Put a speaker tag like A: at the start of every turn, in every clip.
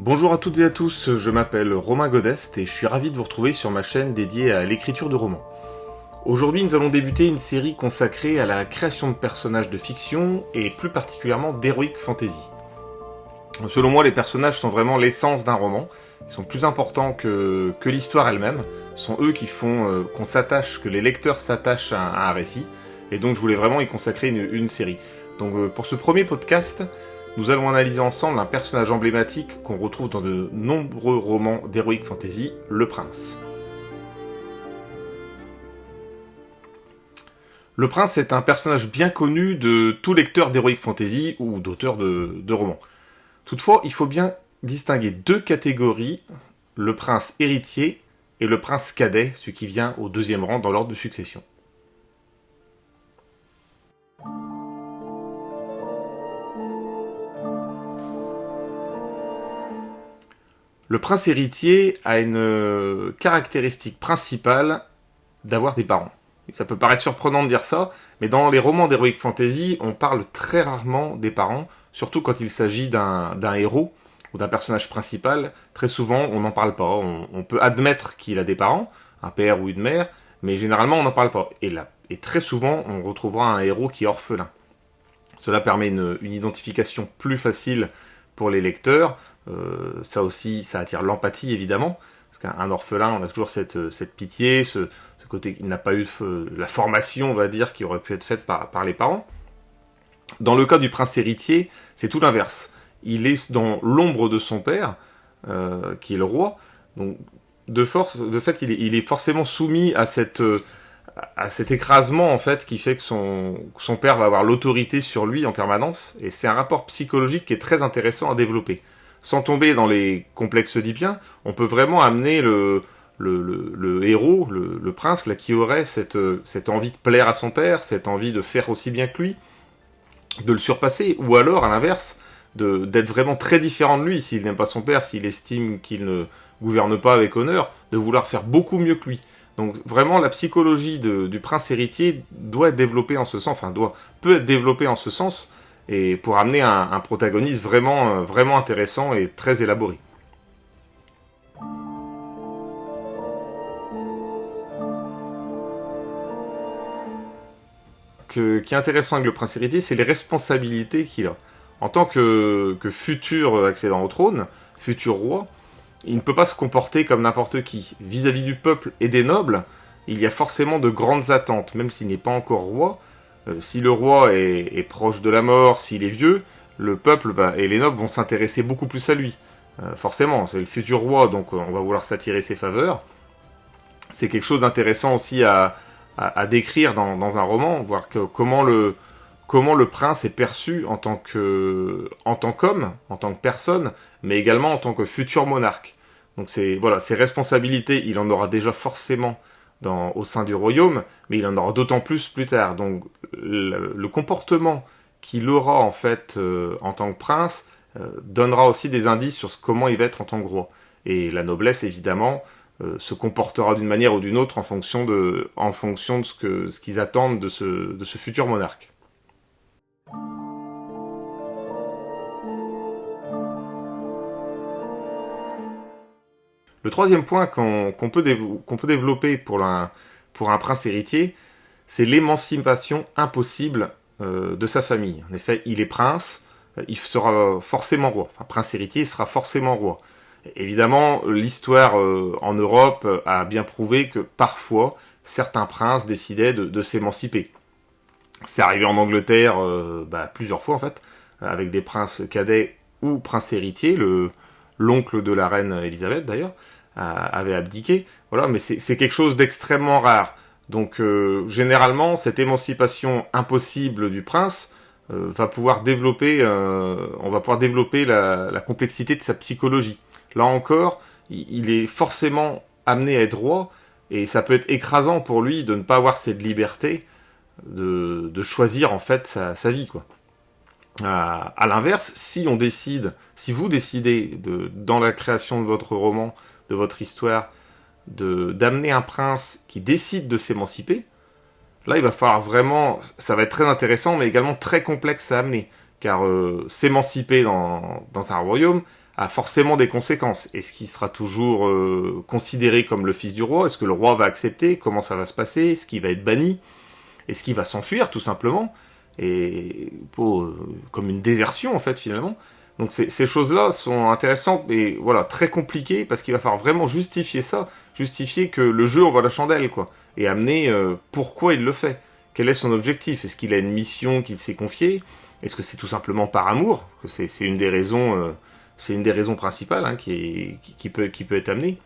A: Bonjour à toutes et à tous, je m'appelle Romain Godest et je suis ravi de vous retrouver sur ma chaîne dédiée à l'écriture de romans. Aujourd'hui, nous allons débuter une série consacrée à la création de personnages de fiction et plus particulièrement d'heroic fantasy. Selon moi, les personnages sont vraiment l'essence d'un roman. Ils sont plus importants que l'histoire elle-même. Ce sont eux qui font qu'on s'attache, que les lecteurs s'attachent à un récit. Et donc, je voulais vraiment y consacrer une série. Donc, pour ce premier podcast, nous allons analyser ensemble un personnage emblématique qu'on retrouve dans de nombreux romans d'heroic fantasy, le prince. Le prince est un personnage bien connu de tout lecteur d'heroic fantasy ou d'auteur de romans. Toutefois, il faut bien distinguer deux catégories, le prince héritier et le prince cadet, celui qui vient au deuxième rang dans l'ordre de succession. Le prince héritier a une caractéristique principale d'avoir des parents. Ça peut paraître surprenant de dire ça, mais dans les romans d'heroic fantasy, on parle très rarement des parents, surtout quand il s'agit d'un héros ou d'un personnage principal. Très souvent, on n'en parle pas. On peut admettre qu'il a des parents, un père ou une mère, mais généralement, on n'en parle pas. Et très souvent, on retrouvera un héros qui est orphelin. Cela permet une identification plus facile pour les lecteurs. Ça aussi, ça attire l'empathie, évidemment. Parce qu'un orphelin, on a toujours cette pitié, ce côté qu'il n'a pas eu la formation, on va dire, qui aurait pu être faite par les parents. Dans le cas du prince héritier, c'est tout l'inverse. Il est dans l'ombre de son père, qui est le roi. Donc, de fait, il est forcément soumis à cet écrasement, en fait, qui fait que son père va avoir l'autorité sur lui en permanence. Et c'est un rapport psychologique qui est très intéressant à développer. Sans tomber dans les complexes oedipiens, on peut vraiment amener le héros, le prince, là, qui aurait cette envie de plaire à son père, cette envie de faire aussi bien que lui, de le surpasser, ou alors, à l'inverse, d'être vraiment très différent de lui, s'il n'aime pas son père, s'il estime qu'il ne gouverne pas avec honneur, de vouloir faire beaucoup mieux que lui. Donc vraiment, la psychologie du prince héritier doit être développée en ce sens, peut être développée en ce sens, et pour amener un protagoniste vraiment intéressant et très élaboré. Qui est intéressant avec le prince héritier, c'est les responsabilités qu'il a. En tant que futur accédant au trône, futur roi, il ne peut pas se comporter comme n'importe qui. Vis-à-vis du peuple et des nobles, il y a forcément de grandes attentes, même s'il n'est pas encore roi. Si le roi est proche de la mort, s'il est vieux, le peuple et les nobles vont s'intéresser beaucoup plus à lui. Forcément, c'est le futur roi, donc on va vouloir s'attirer ses faveurs. C'est quelque chose d'intéressant aussi à décrire dans un roman, voir comment le prince est perçu en tant qu'homme, en tant que personne, mais également en tant que futur monarque. Donc ses responsabilités, il en aura déjà forcément au sein du royaume, mais il en aura d'autant plus tard. Donc le comportement qu'il aura en fait en tant que prince donnera aussi des indices sur comment il va être en tant que roi. Et la noblesse, évidemment, se comportera d'une manière ou d'une autre en fonction de ce qu'ils attendent de ce futur monarque. Le troisième point qu'on peut développer pour un prince héritier, c'est l'émancipation impossible de sa famille. En effet, il est prince, il sera forcément roi. Enfin, prince héritier sera forcément roi. Évidemment, l'histoire en Europe a bien prouvé que parfois, certains princes décidaient de s'émanciper. C'est arrivé en Angleterre plusieurs fois en fait, avec des princes cadets ou princes héritiers, l'oncle de la reine Elisabeth d'ailleurs, avait abdiqué. Voilà, mais c'est quelque chose d'extrêmement rare. Donc généralement, cette émancipation impossible du prince on va pouvoir développer la complexité de sa psychologie. Là encore, il est forcément amené à être roi, et ça peut être écrasant pour lui de ne pas avoir cette liberté de choisir en fait sa vie, quoi. À l'inverse, si vous décidez dans la création de votre roman, de votre histoire, d'amener un prince qui décide de s'émanciper, là il va falloir vraiment, ça va être très intéressant mais également très complexe à amener, car s'émanciper dans un royaume, a forcément des conséquences. Est-ce qu'il sera toujours considéré comme le fils du roi? Est-ce que le roi va accepter? Comment ça va se passer? Est-ce qu'il va être banni? Est-ce qu'il va s'enfuir, tout simplement? Et comme une désertion, en fait, finalement. Donc ces choses-là sont intéressantes, mais voilà, très compliquées, parce qu'il va falloir vraiment justifier ça, justifier que le jeu envoie la chandelle, quoi, et amener pourquoi il le fait. Quel est son objectif? Est-ce qu'il a une mission qu'il s'est confiée? Est-ce que c'est tout simplement par amour? Que c'est une des raisons, c'est une des raisons principales hein, qui peut être amenée.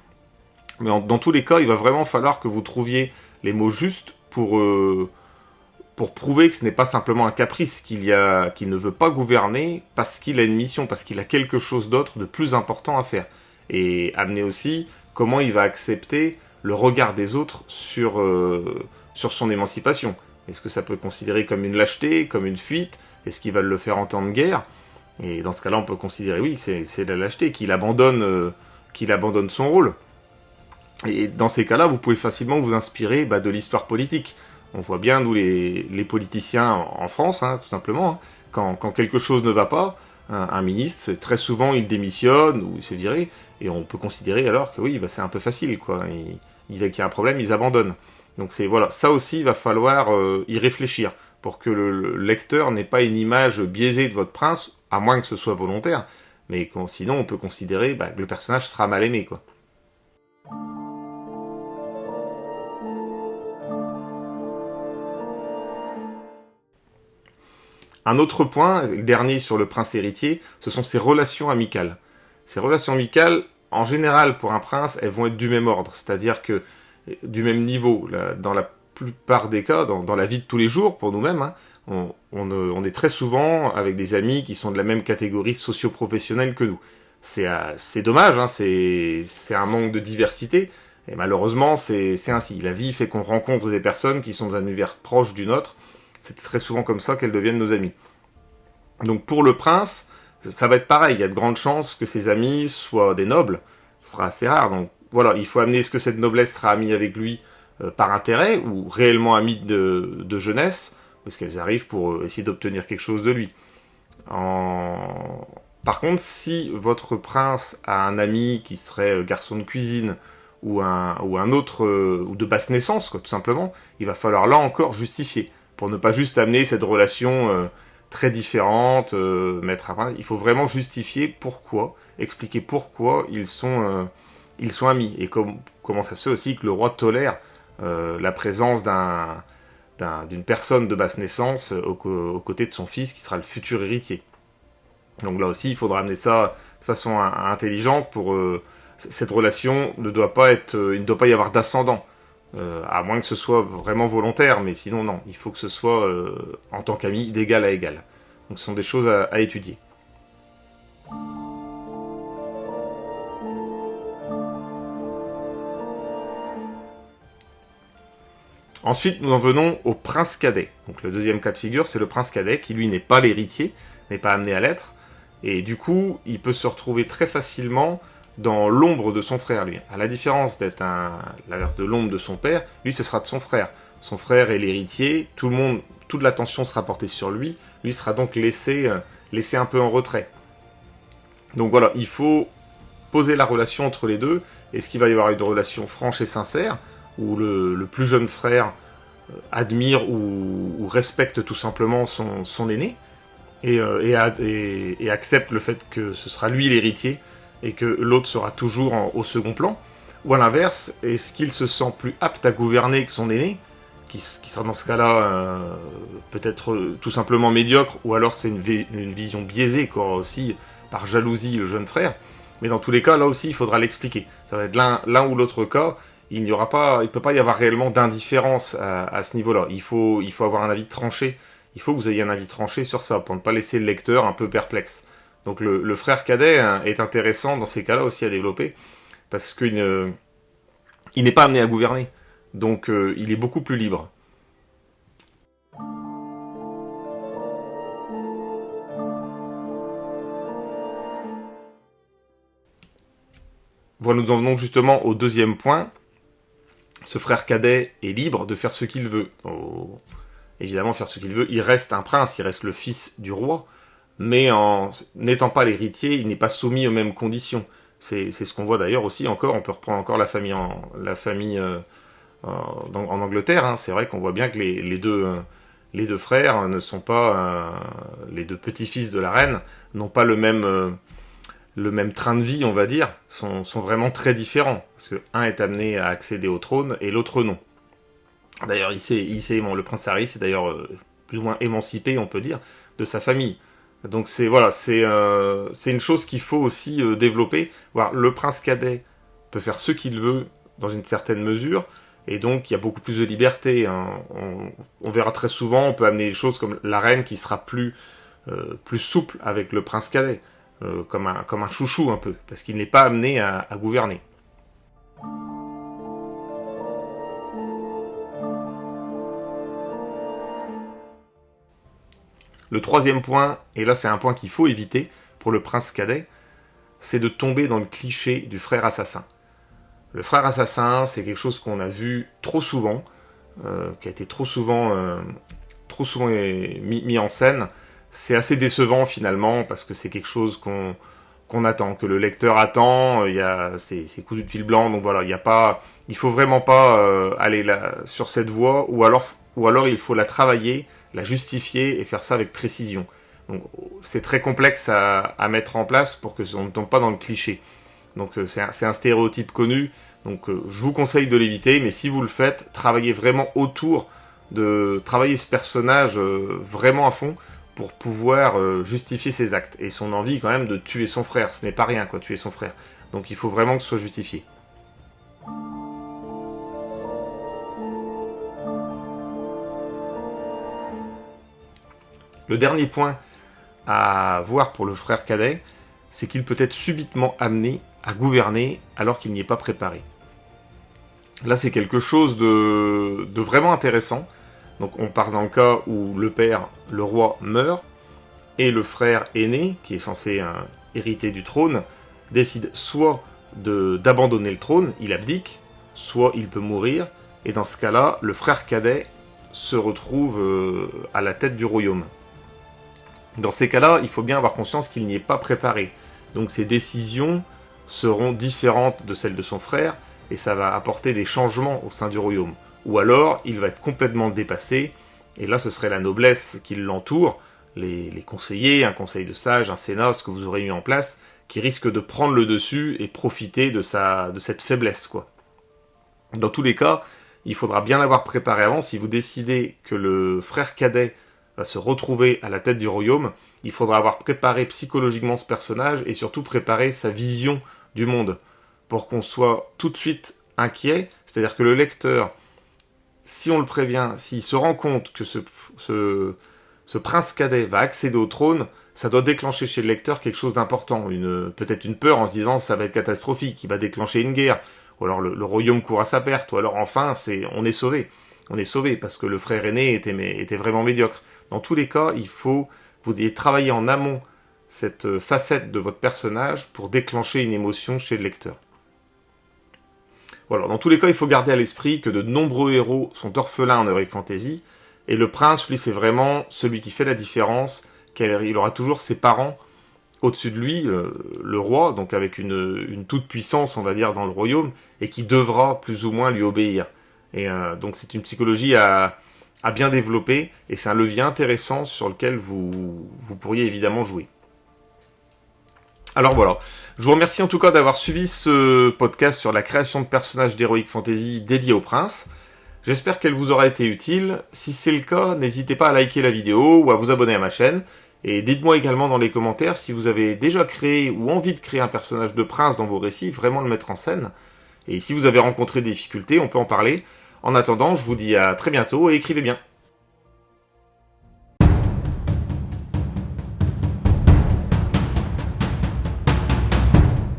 A: Mais dans tous les cas, il va vraiment falloir que vous trouviez les mots justes pour prouver que ce n'est pas simplement un caprice, qu'il ne veut pas gouverner parce qu'il a une mission, parce qu'il a quelque chose d'autre de plus important à faire. Et amener aussi comment il va accepter le regard des autres sur son émancipation. Est-ce que ça peut être considéré comme une lâcheté, comme une fuite? Est-ce qu'il va le faire en temps de guerre? Et dans ce cas-là, on peut considérer, oui, que c'est de la lâcheté, qu'il abandonne son rôle. Et dans ces cas-là, vous pouvez facilement vous inspirer de l'histoire politique. On voit bien, nous, les politiciens en France, hein, tout simplement, hein, quand quelque chose ne va pas, un ministre, très souvent, il démissionne ou il se viré, et on peut considérer alors que oui, c'est un peu facile, quoi. Dès qu'il y a un problème, ils abandonnent. Donc voilà, ça aussi, il va falloir y réfléchir, pour que le lecteur n'ait pas une image biaisée de votre prince, à moins que ce soit volontaire, mais sinon, on peut considérer que le personnage sera mal aimé, quoi. Un autre point, le dernier sur le prince héritier, ce sont ses relations amicales. Ces relations amicales, en général, pour un prince, elles vont être du même ordre, c'est-à-dire que du même niveau. Dans la plupart des cas, dans la vie de tous les jours, pour nous-mêmes, hein, on est très souvent avec des amis qui sont de la même catégorie socio-professionnelle que nous. C'est dommage, hein, c'est un manque de diversité, et malheureusement, c'est ainsi. La vie fait qu'on rencontre des personnes qui sont dans un univers proche du nôtre. C'est très souvent comme ça qu'elles deviennent nos amis. Donc pour le prince, ça va être pareil. Il y a de grandes chances que ses amis soient des nobles. Ce sera assez rare. Donc voilà, il faut amener, est-ce que cette noblesse sera amie avec lui par intérêt ou réellement amie de jeunesse, ou est-ce qu'elles arrivent pour essayer d'obtenir quelque chose de lui. Par contre, si votre prince a un ami qui serait garçon de cuisine ou un autre, ou de basse naissance, quoi, tout simplement, il va falloir là encore justifier. Pour ne pas juste amener cette relation très différente, mettre à part. Il faut vraiment justifier pourquoi, expliquer pourquoi ils sont amis. Et comment ça se fait aussi que le roi tolère la présence d'une personne de basse naissance aux côtés de son fils qui sera le futur héritier. Donc là aussi, il faudra amener ça de façon intelligente pour... cette relation il ne doit pas y avoir d'ascendant. À moins que ce soit vraiment volontaire, mais sinon non, il faut que ce soit en tant qu'ami d'égal à égal. Donc ce sont des choses à étudier. Ensuite, nous en venons au prince cadet. Donc le deuxième cas de figure, c'est le prince cadet, qui lui n'est pas l'héritier, n'est pas amené à l'être, et du coup, il peut se retrouver très facilement dans l'ombre de son frère, lui. À la différence d'être l'inverse de l'ombre de son père, lui, ce sera de son frère. Son frère est l'héritier, toute l'attention sera portée sur lui, lui sera donc laissé un peu en retrait. Donc voilà, il faut poser la relation entre les deux. Est-ce qu'il va y avoir une relation franche et sincère, où le plus jeune frère admire ou respecte tout simplement son aîné, et accepte le fait que ce sera lui l'héritier, et que l'autre sera toujours au second plan, ou à l'inverse, est-ce qu'il se sent plus apte à gouverner que son aîné, qui sera dans ce cas-là peut-être tout simplement médiocre, ou alors c'est une vision biaisée qu'aura aussi par jalousie le jeune frère, mais dans tous les cas, là aussi, il faudra l'expliquer. Ça va être l'un ou l'autre cas, il ne peut pas y avoir réellement d'indifférence à ce niveau-là. Il faut avoir un avis tranché, il faut que vous ayez un avis tranché sur ça, pour ne pas laisser le lecteur un peu perplexe. Donc le frère cadet est intéressant dans ces cas-là aussi à développer, parce qu'il n'est pas amené à gouverner, donc il est beaucoup plus libre. Voilà, nous en venons justement au deuxième point. Ce frère cadet est libre de faire ce qu'il veut. Évidemment, faire ce qu'il veut, il reste un prince, il reste le fils du roi, mais en n'étant pas l'héritier, il n'est pas soumis aux mêmes conditions. C'est ce qu'on voit d'ailleurs aussi encore, on peut reprendre encore la famille en Angleterre, hein. C'est vrai qu'on voit bien que les deux frères ne sont pas, les deux petits-fils de la reine, n'ont pas le même train de vie, on va dire, sont vraiment très différents, parce que un est amené à accéder au trône et l'autre non. D'ailleurs, le prince Harry s'est d'ailleurs plus ou moins émancipé, on peut dire, de sa famille. Donc c'est une chose qu'il faut aussi développer. Voir le prince cadet peut faire ce qu'il veut dans une certaine mesure, et donc il y a beaucoup plus de liberté, hein. On verra très souvent, on peut amener des choses comme la reine qui sera plus souple avec le prince cadet, comme un chouchou un peu, parce qu'il n'est pas amené à gouverner. Le troisième point, et là c'est un point qu'il faut éviter pour le prince cadet, c'est de tomber dans le cliché du frère assassin. Le frère assassin, c'est quelque chose qu'on a vu trop souvent, qui a été trop souvent mis en scène. C'est assez décevant finalement, parce que c'est quelque chose qu'on attend, que le lecteur attend, il y a ces coups de fil blanc, donc voilà, il faut vraiment pas aller là, sur cette voie, ou alors il faut la travailler, la justifier et faire ça avec précision. Donc c'est très complexe à mettre en place pour que on ne tombe pas dans le cliché. Donc c'est un stéréotype connu, donc je vous conseille de l'éviter, mais si vous le faites, travaillez vraiment autour de travailler ce personnage vraiment à fond pour pouvoir justifier ses actes et son envie quand même de tuer son frère. Ce n'est pas rien quoi, tuer son frère. Donc il faut vraiment que ce soit justifié. Le dernier point à voir pour le frère cadet, c'est qu'il peut être subitement amené à gouverner alors qu'il n'y est pas préparé. Là, c'est quelque chose de vraiment intéressant. Donc, on part dans le cas où le père, le roi, meurt, et le frère aîné, qui est censé hériter du trône, décide soit d'abandonner le trône, il abdique, soit il peut mourir, et dans ce cas-là, le frère cadet se retrouve à la tête du royaume. Dans ces cas-là, il faut bien avoir conscience qu'il n'y est pas préparé. Donc ses décisions seront différentes de celles de son frère, et ça va apporter des changements au sein du royaume. Ou alors, il va être complètement dépassé, et là ce serait la noblesse qui l'entoure, les conseillers, un conseil de sages, un sénat, ce que vous aurez mis en place, qui risque de prendre le dessus et profiter de cette faiblesse, quoi. Dans tous les cas, il faudra bien avoir préparé avant. Si vous décidez que le frère cadet va se retrouver à la tête du royaume, il faudra avoir préparé psychologiquement ce personnage et surtout préparer sa vision du monde pour qu'on soit tout de suite inquiet. C'est-à-dire que le lecteur, si on le prévient, s'il se rend compte que ce prince cadet va accéder au trône, ça doit déclencher chez le lecteur quelque chose d'important, peut-être une peur en se disant ça va être catastrophique, il va déclencher une guerre, ou alors le royaume court à sa perte, ou alors enfin on est sauvé. On est sauvé parce que le frère aîné était vraiment médiocre. Dans tous les cas, il faut que vous ayez travaillé en amont cette facette de votre personnage pour déclencher une émotion chez le lecteur. Voilà, dans tous les cas, il faut garder à l'esprit que de nombreux héros sont orphelins en Heroic Fantasy, et le prince, lui, c'est vraiment celui qui fait la différence, il aura toujours ses parents au-dessus de lui, le roi, donc avec une toute-puissance, on va dire, dans le royaume, et qui devra plus ou moins lui obéir. Et donc c'est une psychologie à bien développer, et c'est un levier intéressant sur lequel vous pourriez évidemment jouer. Alors voilà, je vous remercie en tout cas d'avoir suivi ce podcast sur la création de personnages d'Heroic Fantasy dédiés au prince. J'espère qu'elle vous aura été utile. Si c'est le cas, n'hésitez pas à liker la vidéo ou à vous abonner à ma chaîne. Et dites-moi également dans les commentaires si vous avez déjà créé ou envie de créer un personnage de prince dans vos récits, vraiment le mettre en scène. Et si vous avez rencontré des difficultés, on peut en parler. En attendant, je vous dis à très bientôt et écrivez bien.